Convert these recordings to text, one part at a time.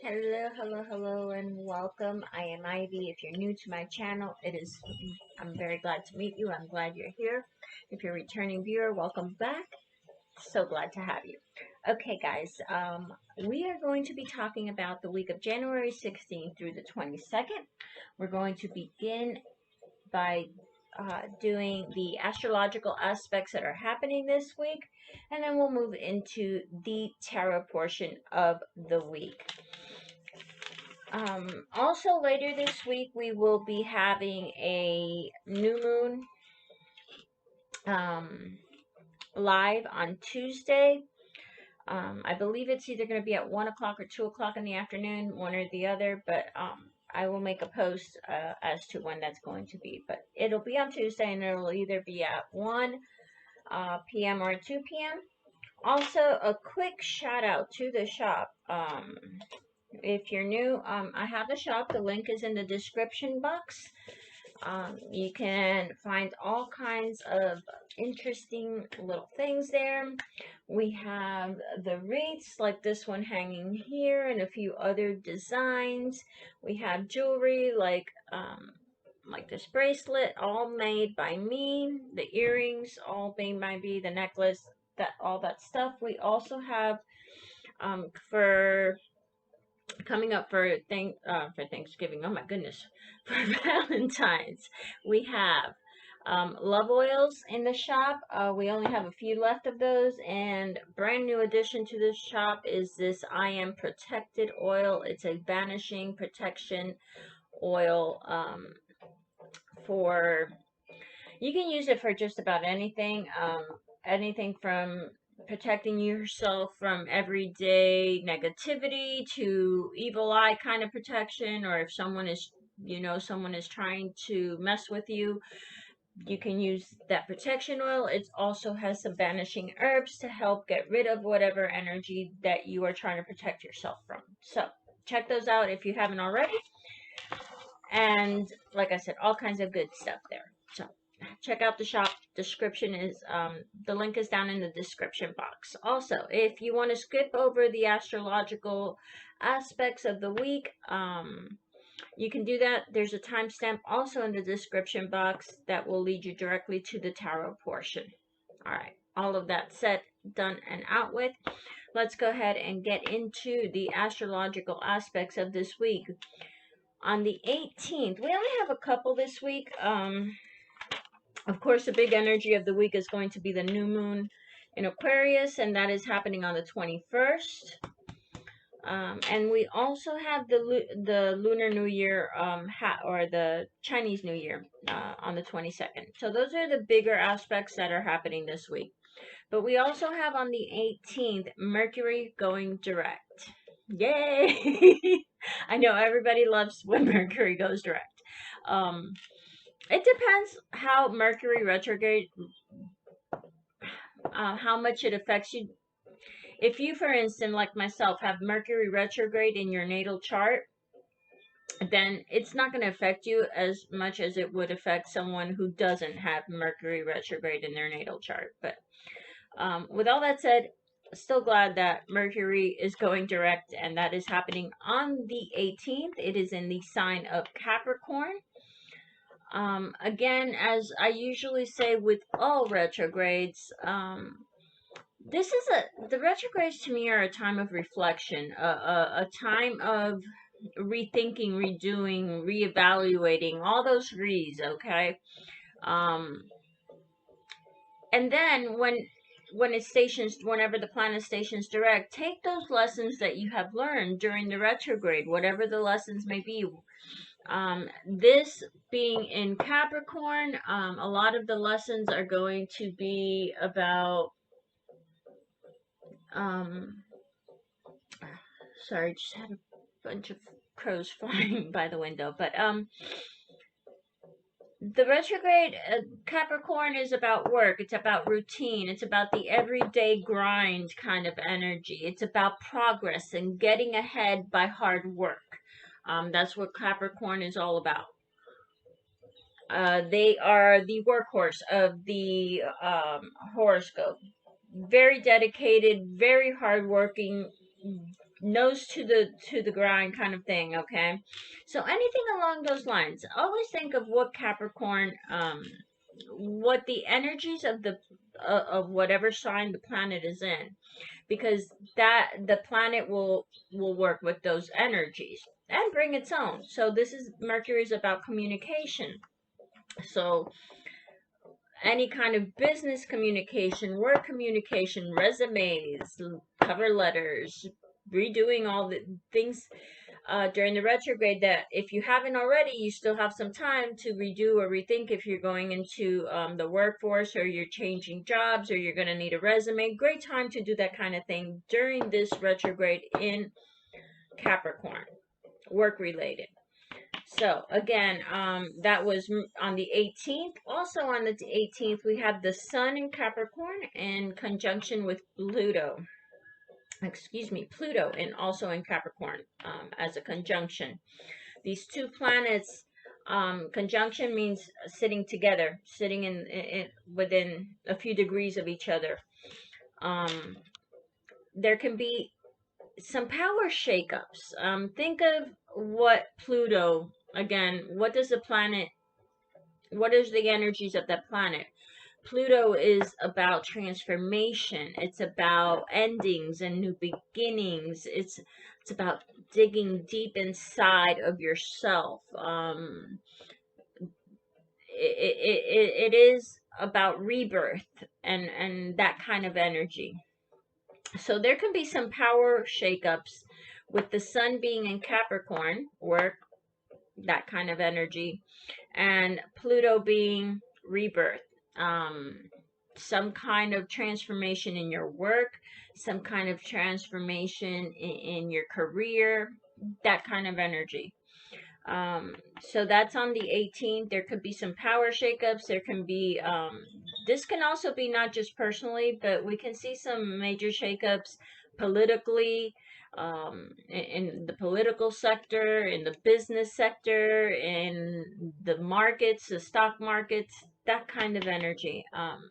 Hello, hello, hello, and welcome. I am Ivy. If you're new to my channel, I'm very glad to meet you. I'm glad you're here. If you're a returning viewer, welcome back. So glad to have you. Okay, guys, we are going to be talking about the week of January 16th through the 22nd. We're going to begin by doing the astrological aspects that are happening this week, and then we'll move into the tarot portion of the week. Also later this week, we will be having a new moon live on Tuesday. I believe it's either going to be at 1 o'clock or 2 o'clock in the afternoon, one or the other, but I will make a post as to when that's going to be. But it'll be on Tuesday, and it'll either be at 1 p.m. or 2 p.m. Also, a quick shout out to the shop. If you're new, I have a shop. The link is in the description box. You can find all kinds of interesting little things there. We have the wreaths like this one hanging here and a few other designs. We have jewelry like this bracelet, all made by me. The earrings, all made by me. The necklace, all that stuff. We also have for coming up for Thanksgiving. Oh my goodness, for Valentine's, we have love oils in the shop. We only have a few left of those, and brand new addition to this shop is this I Am Protected oil. It's a vanishing protection oil. You can use it for just about anything. Anything from protecting yourself from everyday negativity to evil eye kind of protection, or if someone is trying to mess with you, you can use that protection oil. It also has some vanishing herbs to help get rid of whatever energy that you are trying to protect yourself from. So check those out if you haven't already. And like I said, all kinds of good stuff there. So check out the shop. The link is down in the description box. Also, if you want to skip over the astrological aspects of the week, you can do that. There's a timestamp also in the description box that will lead you directly to the tarot portion. All right, all of that said, done, and out with. Let's go ahead and get into the astrological aspects of this week. On the 18th, we only have a couple this week. Of course, the big energy of the week is going to be the new moon in Aquarius, and that is happening on the 21st. And we also have the Lunar New Year, or the Chinese New Year, on the 22nd. So those are the bigger aspects that are happening this week. But we also have on the 18th, Mercury going direct. Yay! I know everybody loves when Mercury goes direct. It depends how Mercury retrograde, how much it affects you. If you, for instance, like myself, have Mercury retrograde in your natal chart, then it's not going to affect you as much as it would affect someone who doesn't have Mercury retrograde in their natal chart. But with all that said, still glad that Mercury is going direct, and that is happening on the 18th. It is in the sign of Capricorn. Again, as I usually say with all retrogrades, the retrogrades to me are a time of reflection, a time of rethinking, redoing, reevaluating, all those re's, okay? And then whenever the planet stations direct, take those lessons that you have learned during the retrograde, whatever the lessons may be. This being in Capricorn, a lot of the lessons are going to be about, sorry, just had a bunch of crows flying by the window, but, the retrograde Capricorn is about work. It's about routine. It's about the everyday grind kind of energy. It's about progress and getting ahead by hard work. That's what Capricorn is all about. They are the workhorse of the horoscope. Very dedicated, very hardworking, nose to the grind kind of thing, okay? So anything along those lines. Always think of what Capricorn, what the energies of whatever sign the planet is in, because that the planet will work with those energies and bring its own. So this is Mercury is about communication. So any kind of business communication, work communication, resumes, cover letters, redoing all the things during the retrograde that if you haven't already, you still have some time to redo or rethink if you're going into the workforce, or you're changing jobs, or you're going to need a resume. Great time to do that kind of thing during this retrograde in Capricorn, work related. So again, that was on the 18th. Also on the 18th, we have the Sun in Capricorn in conjunction with Pluto. Excuse me, Pluto, and also in Capricorn as a conjunction. These two planets, conjunction means sitting together, sitting in within a few degrees of each other. There can be some power shakeups. Think of what Pluto, again, what is the energies of that planet? Pluto is about transformation. It's about endings and new beginnings. It's about digging deep inside of yourself. It is about rebirth and that kind of energy. So there can be some power shakeups with the Sun being in Capricorn, work, that kind of energy, and Pluto being rebirth. Some kind of transformation in your work, some kind of transformation in your career, that kind of energy. So that's on the 18th. There could be some power shakeups. There can be, this can also be not just personally, but we can see some major shakeups politically, in the political sector, in the business sector, in the markets, the stock markets, that kind of energy.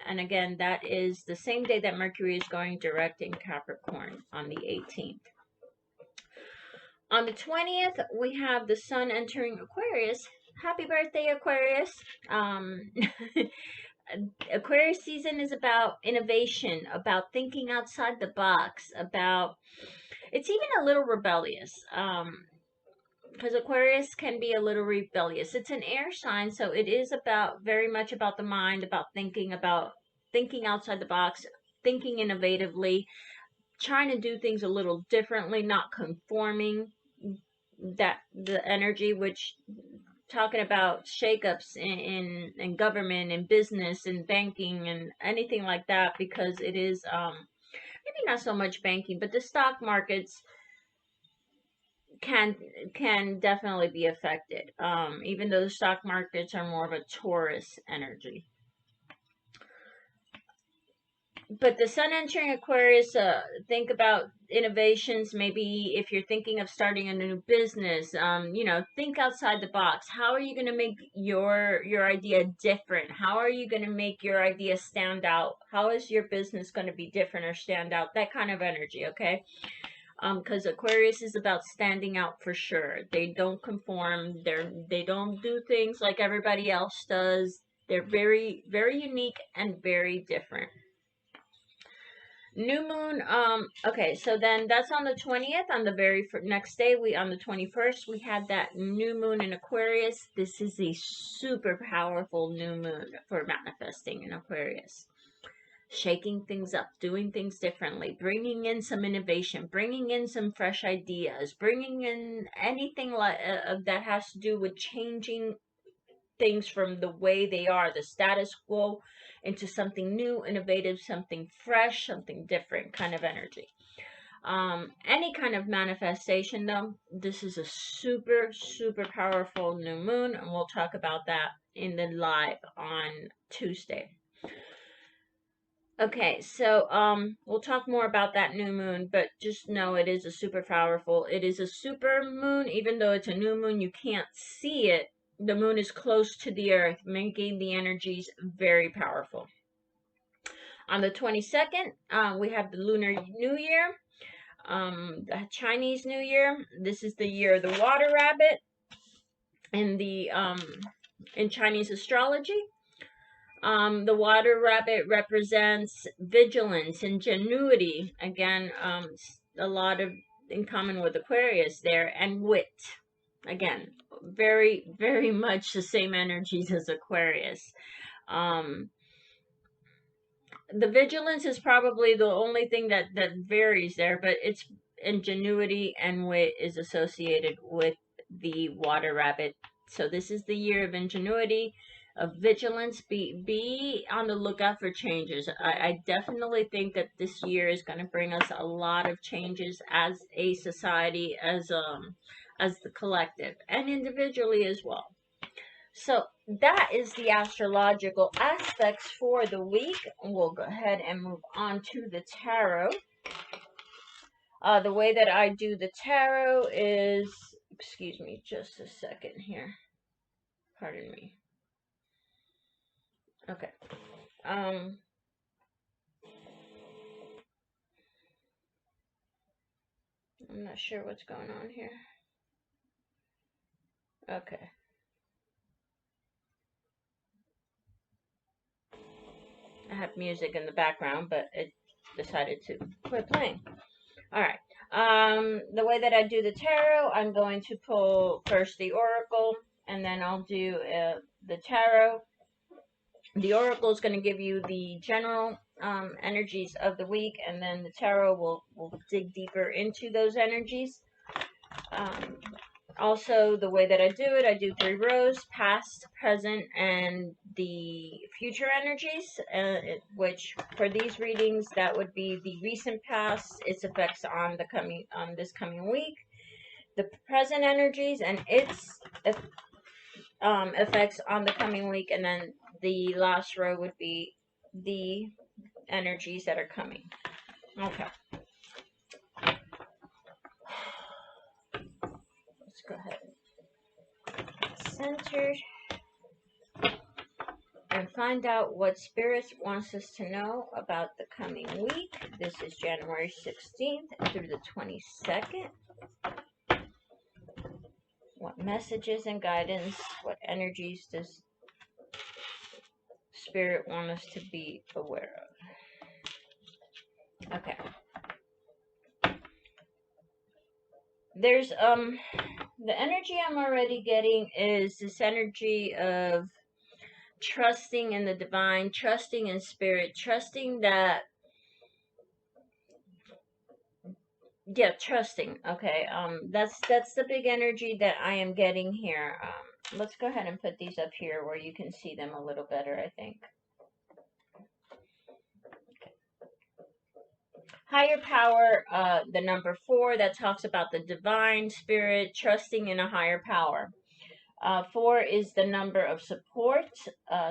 And again, that is the same day that Mercury is going direct in Capricorn on the 18th. On the 20th, we have the Sun entering Aquarius. Happy birthday, Aquarius. Aquarius season is about innovation, about thinking outside the box, about, it's even a little rebellious. Because Aquarius can be a little rebellious. It's an air sign, so it is about very much about the mind, about thinking outside the box, thinking innovatively, trying to do things a little differently, not conforming. That the energy, which talking about shakeups in government and business and banking and anything like that, because it is maybe not so much banking, but the stock markets can definitely be affected, even though the stock markets are more of a Taurus energy. But the Sun entering Aquarius, think about innovations. Maybe if you're thinking of starting a new business, think outside the box. How are you going to make your idea different? How are you going to make your idea stand out? How is your business going to be different or stand out? That kind of energy, okay? Because Aquarius is about standing out for sure. They don't conform. They don't do things like everybody else does. They're very, very unique and very different. New moon, okay, so then that's on the 20th. On the very next day, on the 21st, we had that new moon in Aquarius. This is a super powerful new moon for manifesting in Aquarius. Shaking things up, doing things differently, bringing in some innovation, bringing in some fresh ideas, bringing in anything like that has to do with changing things from the way they are, the status quo, into something new, innovative, something fresh, something different kind of energy. Any kind of manifestation, though, this is a super, super powerful new moon, and we'll talk about that in the live on Tuesday. Okay, so we'll talk more about that new moon, but just know it is a super powerful. It is a super moon, even though it's a new moon, you can't see it. The moon is close to the earth, making the energies very powerful. On the 22nd, we have the Lunar New Year. the Chinese New Year. This is the year of the water rabbit in the in Chinese astrology. The water rabbit represents vigilance, ingenuity. Again, a lot of in common with Aquarius there, and wit. Again, very, very much the same energies as Aquarius. Um, the vigilance is probably the only thing that varies there, but it's ingenuity and wit is associated with the water rabbit. So this is the year of ingenuity, of vigilance. Be on the lookout for changes. I definitely think that this year is going to bring us a lot of changes as a society, as the collective, and individually as well. So that is the astrological aspects for the week. We'll go ahead and move on to the tarot. The way that I do the tarot is, excuse me, just a second here. Pardon me. Okay. I'm not sure what's going on here. Okay. I have music in the background, but it decided to quit playing. All right. The way that I do the tarot, I'm going to pull first the oracle, and then I'll do the tarot. The oracle is going to give you the general energies of the week, and then the tarot will dig deeper into those energies. Also, the way that I do 3 rows, past, present, and the future energies, which for these readings, that would be the recent past, its effects on this coming week, the present energies, and its effects on the coming week, and then the last row would be the energies that are coming. Okay. Let's go ahead and center and find out what Spirit wants us to know about the coming week. This is January 16th through the 22nd. What messages and guidance, what energies does Spirit want us to be aware of? Okay. There's the energy I'm already getting is this energy of trusting in the divine, trusting in Spirit, trusting that, yeah, trusting. Okay, that's the big energy that I am getting here. Let's go ahead and put these up here where you can see them a little better, I think. Higher power, the number 4, that talks about the divine Spirit, trusting in a higher power. 4 is the number of support,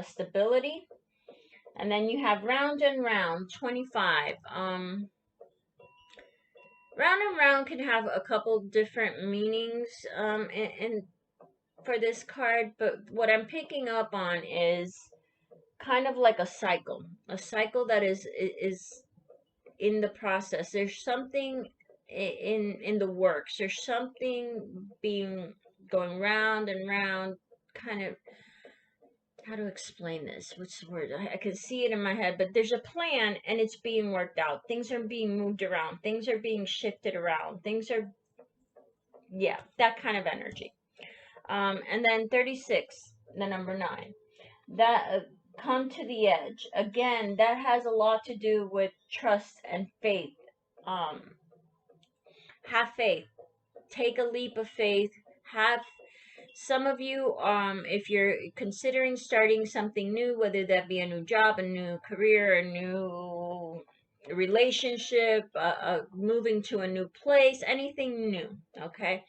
stability. And then you have round and round, 25. Round and round can have a couple different meanings in for this card, but what I'm picking up on is kind of like a cycle that is in the process. There's something in the works. There's something going round and round, kind of. How to explain this? What's the word? I can see it in my head, but there's a plan and it's being worked out. Things are being moved around. Things are being shifted around. Things are, yeah, that kind of energy. And then 36, the number 9. That come to the edge. Again, that has a lot to do with trust and faith. Have faith. Take a leap of faith. Have some of you, if you're considering starting something new, whether that be a new job, a new career, a new relationship, moving to a new place, anything new, okay,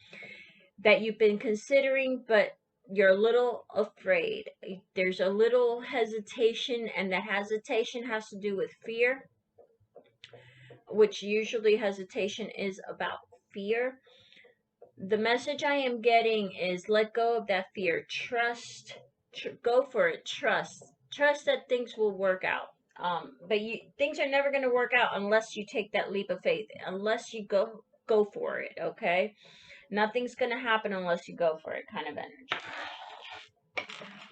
that you've been considering, but you're a little afraid. There's a little hesitation, and that hesitation has to do with fear, which usually hesitation is about fear. The message I am getting is let go of that fear. Trust. Go for it. Trust that things will work out. But things are never going to work out unless you take that leap of faith, unless you go for it, okay? Nothing's going to happen unless you go for it, kind of energy.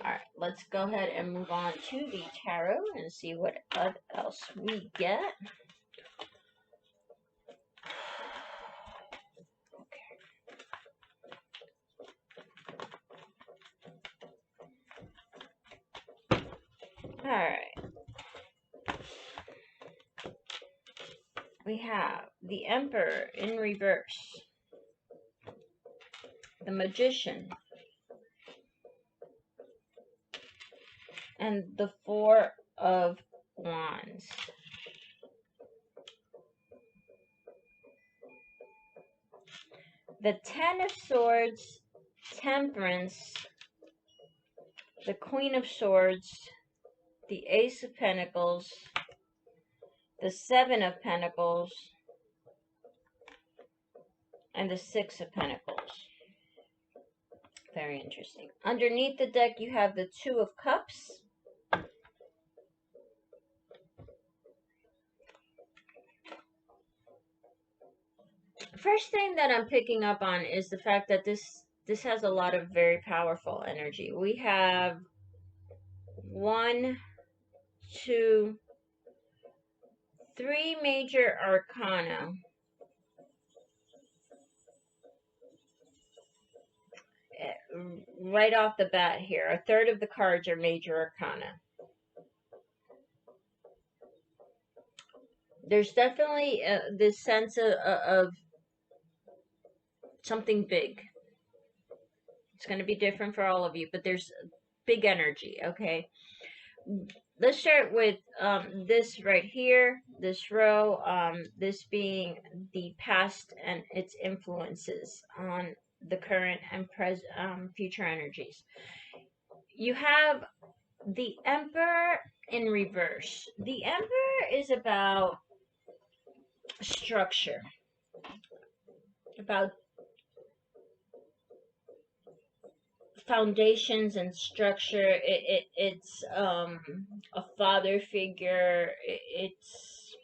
All right, let's go ahead and move on to the tarot and see what else we get. All right. We have the Emperor in reverse, the Magician, and the Four of Wands. The Ten of Swords, Temperance, the Queen of Swords, the Ace of Pentacles, the Seven of Pentacles, and the Six of Pentacles. Very interesting. Underneath the deck, you have the Two of Cups, first thing that I'm picking up on is the fact that this has a lot of very powerful energy. We have 1, 2, 3 major arcana. Right off the bat here, a third of the cards are major arcana. There's definitely this sense of something big. It's going to be different for all of you, but there's big energy, okay? Let's start with this right here, this row, this being the past and its influences on the current and future energies. You have the Emperor in reverse. The Emperor is about structure, about foundations and structure. It's a father figure. It's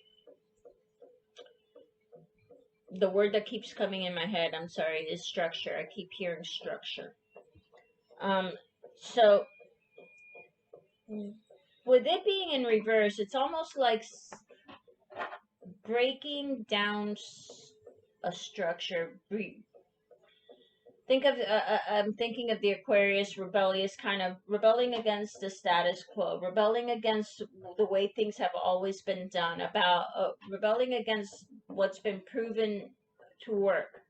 the word that keeps coming in my head, I'm sorry, is structure. I keep hearing structure. So with it being in reverse, it's almost like breaking down a structure. I'm thinking of the Aquarius rebellious, kind of rebelling against the status quo, rebelling against the way things have always been done, about rebelling against what's been proven to work.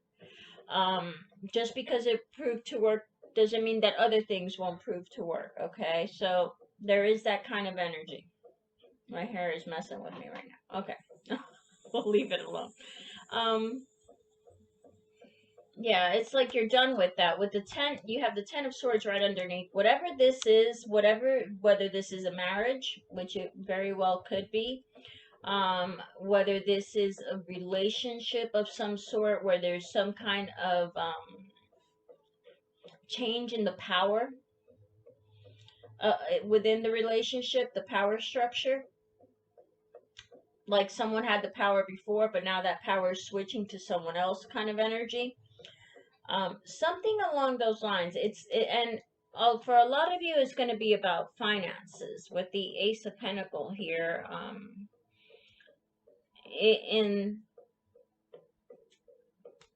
Just because it proved to work doesn't mean that other things won't prove to work, okay? So there is that kind of energy. My hair is messing with me right now. Okay. We'll leave it alone. Yeah, it's like you're done with that. With the 10, you have the 10 of Swords right underneath. Whatever this is, whether this is a marriage, which it very well could be, whether this is a relationship of some sort where there's some kind of change in the power within the relationship, the power structure. Like someone had the power before, but now that power is switching to someone else, kind of energy. Something along those lines. And for a lot of you, it's going to be about finances with the Ace of Pentacle here.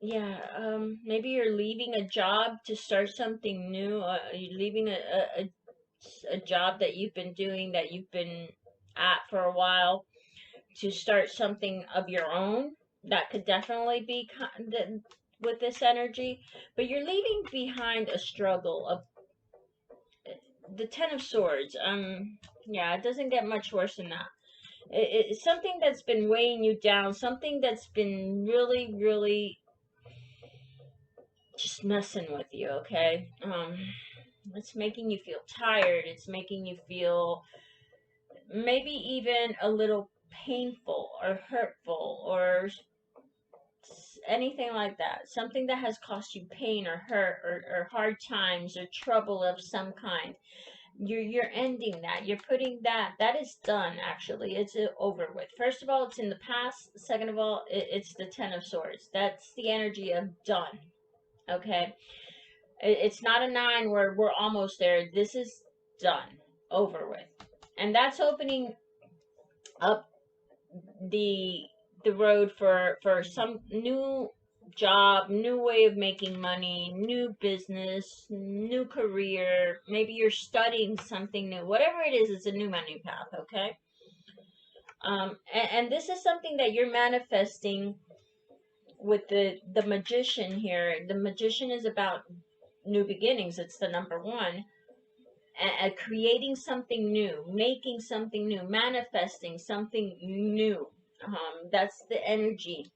Maybe you're leaving a job to start something new. You're leaving a job that you've been doing, that you've been at for a while, to start something of your own. That could definitely be with this energy, but you're leaving behind a struggle of the 10 of Swords. Yeah, it doesn't get much worse than that. It's something that's been weighing you down, something that's been really, really just messing with you, okay? It's making you feel tired. It's making you feel maybe even a little painful or hurtful or anything like that. Something that has caused you pain or hurt or hard times or trouble of some kind. You're ending that. You're putting that is done, actually. It's over with. First of all, it's in the past. Second of all, it's the Ten of Swords. That's the energy of done. Okay? It's not a 9 where we're almost there. This is done, over with. And that's opening up the road for some new job, new way of making money, new business, new career. Maybe you're studying something new. Whatever it is, it's a new money path, okay? And this is something that you're manifesting with the magician here. The magician is about new beginnings. It's the number one. Creating something new, making something new, manifesting something new. That's the energy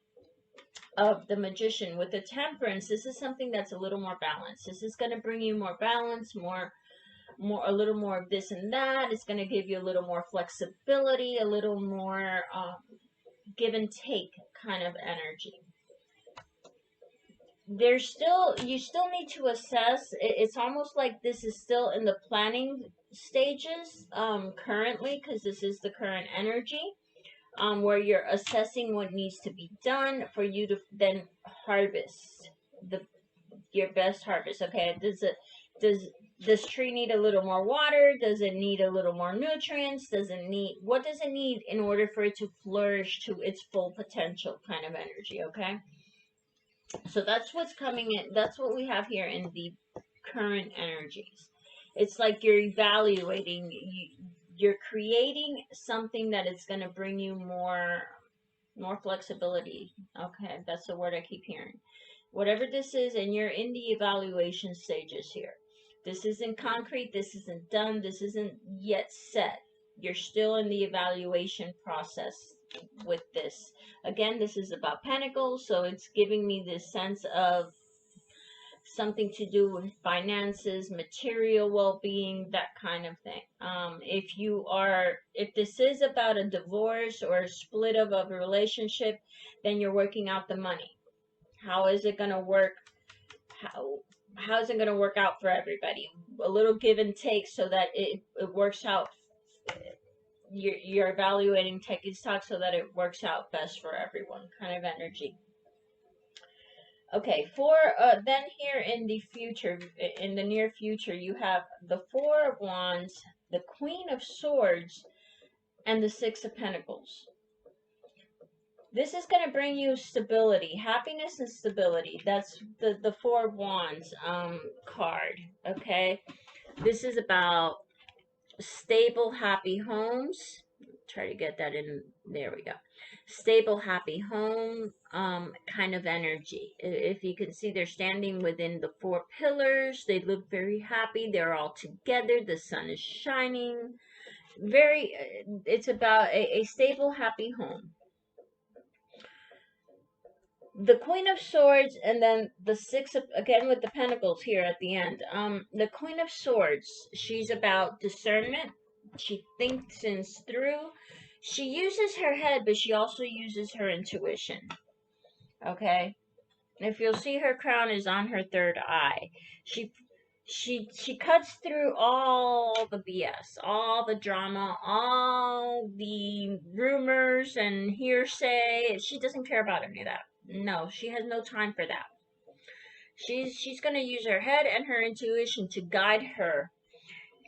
of the magician. With the temperance, this is something that's a little more balanced. This is going to bring you more balance, a little more of this and that. It's going to give you a little more flexibility, a little more give and take kind of energy. You still need to assess. It's almost like this is still in the planning stages currently, because this is the current energy, where you're assessing what needs to be done for you to then harvest your best harvest. Okay, does this tree need a little more water? Does it need a little more nutrients? What does it need in order for it to flourish to its full potential kind of energy? Okay, so that's what's coming in. That's what we have here in the current energies. It's like you're evaluating, you're creating something that is going to bring you more flexibility. Okay, that's the word I keep hearing. Whatever this is, and you're in the evaluation stages here. This isn't concrete, this isn't done, this isn't yet set. You're still in the evaluation process with this. Again, this is about pentacles, so it's giving me this sense of something to do with finances, material well-being, that kind of thing. If this is about a divorce or a split of a relationship, then you're working out the money. How is it going to work? How is it going to work out for everybody? A little give and take so that it works out. You're evaluating, taking stock so that it works out best for everyone, kind of energy. Okay, then here in the future, in the near future, you have the Four of Wands, the Queen of Swords, and the Six of Pentacles. This is going to bring you stability, happiness and stability. That's the Four of Wands card, okay? This is about stable, happy homes. Try to get that in. There we go. Stable, happy home kind of energy. If you can see, they're standing within the four pillars. They look very happy. They're all together. The sun is shining. It's about a stable, happy home. The Queen of Swords, and then the Six of, again with the Pentacles here at the end. The Queen of Swords, she's about discernment. She thinks things through. She uses her head, but she also uses her intuition. Okay? If you'll see, her crown is on her third eye. She cuts through all the BS, all the drama, all the rumors and hearsay. She doesn't care about any of that. No, she has no time for that. She's going to use her head and her intuition to guide her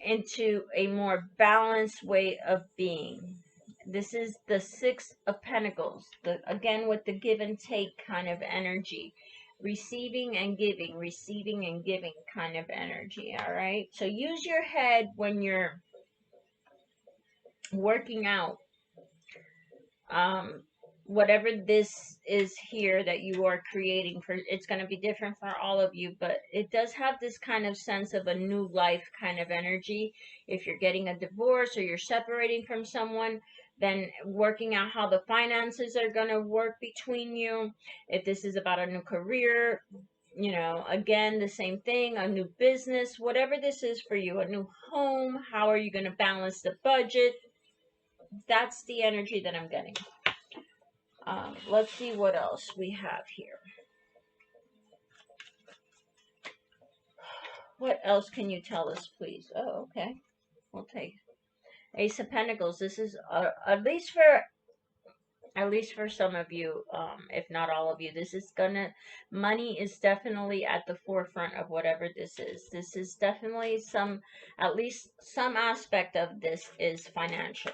into a more balanced way of being. This is the Six of Pentacles, again with the give and take kind of energy. Receiving and giving kind of energy, all right? So use your head when you're working out whatever this is here that you are creating. For it's going to be different for all of you, but it does have this kind of sense of a new life kind of energy. If you're getting a divorce or you're separating from someone, then working out how the finances are going to work between you. If this is about a new career, again, the same thing, a new business, whatever this is for you, a new home, how are you going to balance the budget? That's the energy that I'm getting. Let's see what else we have here. What else can you tell us, please? Oh, okay. we'll take Ace of Pentacles. This is at least for some of you, if not all of you, this is money is definitely at the forefront of whatever this is. This is definitely at least some aspect of this is financial.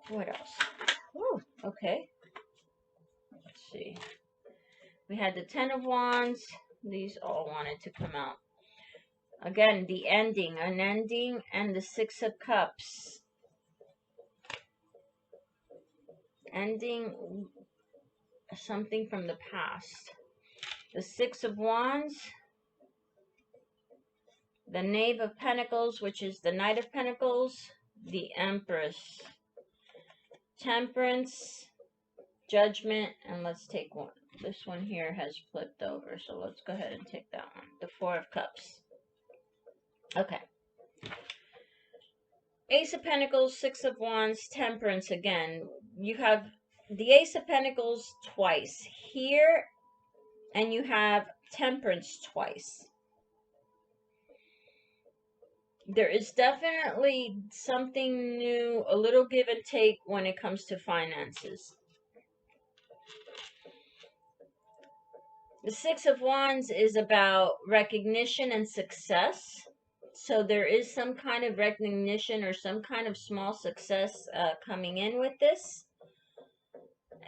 What else? Ooh, okay. Let's see. We had the Ten of Wands. These all wanted to come out. Again, the ending, an ending, and the Six of Cups. Ending something from the past. The Six of Wands. The Knave of Pentacles, which is the Knight of Pentacles. The Empress. Temperance. Judgment. And let's take one. This one here has flipped over, so let's go ahead and take that one. The Four of Cups. Okay. Ace of Pentacles, Six of Wands, Temperance again. You have the Ace of Pentacles twice here, and you have Temperance twice. There is definitely something new, a little give and take when it comes to finances. The Six of Wands is about recognition and success. So there is some kind of recognition or some kind of small success coming in with this.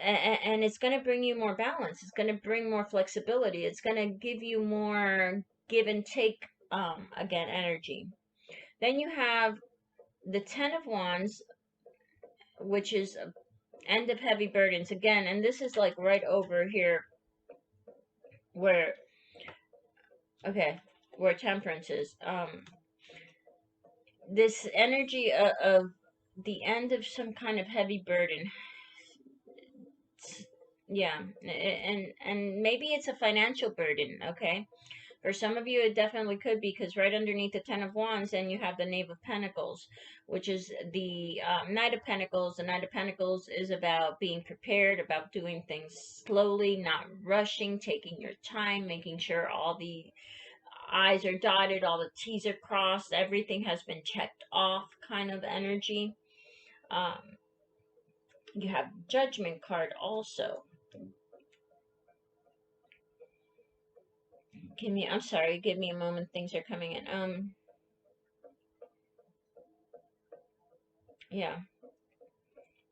And it's going to bring you more balance. It's going to bring more flexibility. It's going to give you more give and take, again, energy. Then you have the Ten of Wands, which is end of heavy burdens. Again, and this is like right over here where, okay, where Temperance is. This energy of the end of some kind of heavy burden. Yeah, and maybe it's a financial burden, okay? For some of you, it definitely could be, because right underneath the Ten of Wands, then you have the Knave of Pentacles, which is the Knight of Pentacles. The Knight of Pentacles is about being prepared, about doing things slowly, not rushing, taking your time, making sure all the I's are dotted, all the T's are crossed, everything has been checked off kind of energy. You have Judgment card also. I'm sorry, give me a moment, things are coming in. Yeah.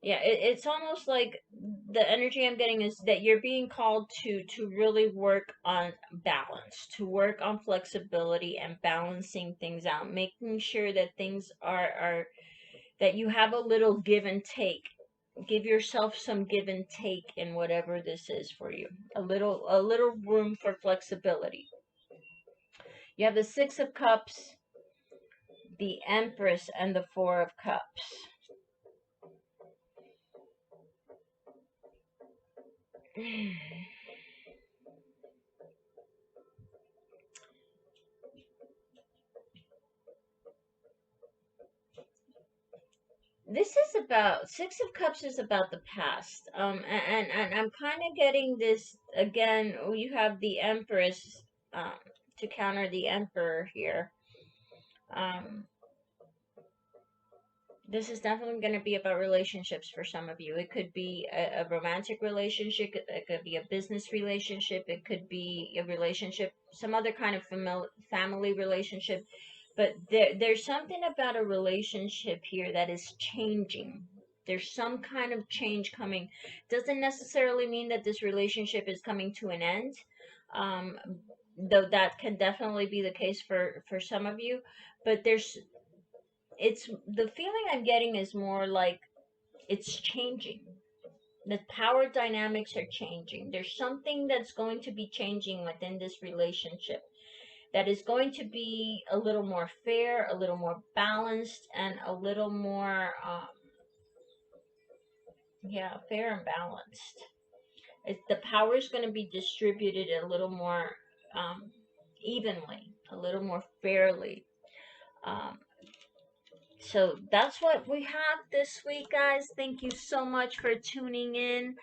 Yeah, it's almost like the energy I'm getting is that you're being called to really work on balance, to work on flexibility and balancing things out, making sure that things are that you have a little give and take. Give yourself some give and take in whatever this is for you. A little room for flexibility. You have the Six of Cups, the Empress, and the Four of Cups. This is about, Six of Cups is about the past. And I'm kind of getting this again. You have the Empress to counter the Emperor here. This is definitely going to be about relationships for some of you. It could be a romantic relationship. It could be a business relationship. It could be a relationship, some other kind of family relationship. But there's something about a relationship here that is changing. There's some kind of change coming. Doesn't necessarily mean that this relationship is coming to an end. Though that can definitely be the case for some of you. But it's the feeling I'm getting is more like it's changing. The power dynamics are changing. There's something that's going to be changing within this relationship that is going to be a little more fair, a little more balanced, and a little more, fair and balanced. The power is going to be distributed a little more evenly, a little more fairly. Um, So that's what we have this week, guys. Thank you so much for tuning in.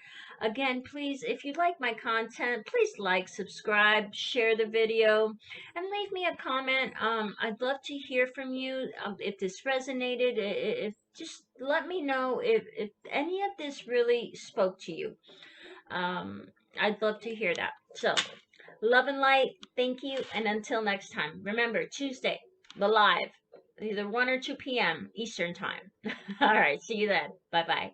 Again, please, if you like my content, please like, subscribe, share the video, and leave me a comment. I'd love to hear from you. If this resonated, if just let me know if any of this really spoke to you. Um, I'd love to hear that. So, love and light. Thank you, and until next time. Remember, Tuesday, the live, either 1 or 2 p.m. Eastern time. All right, see you then. Bye bye.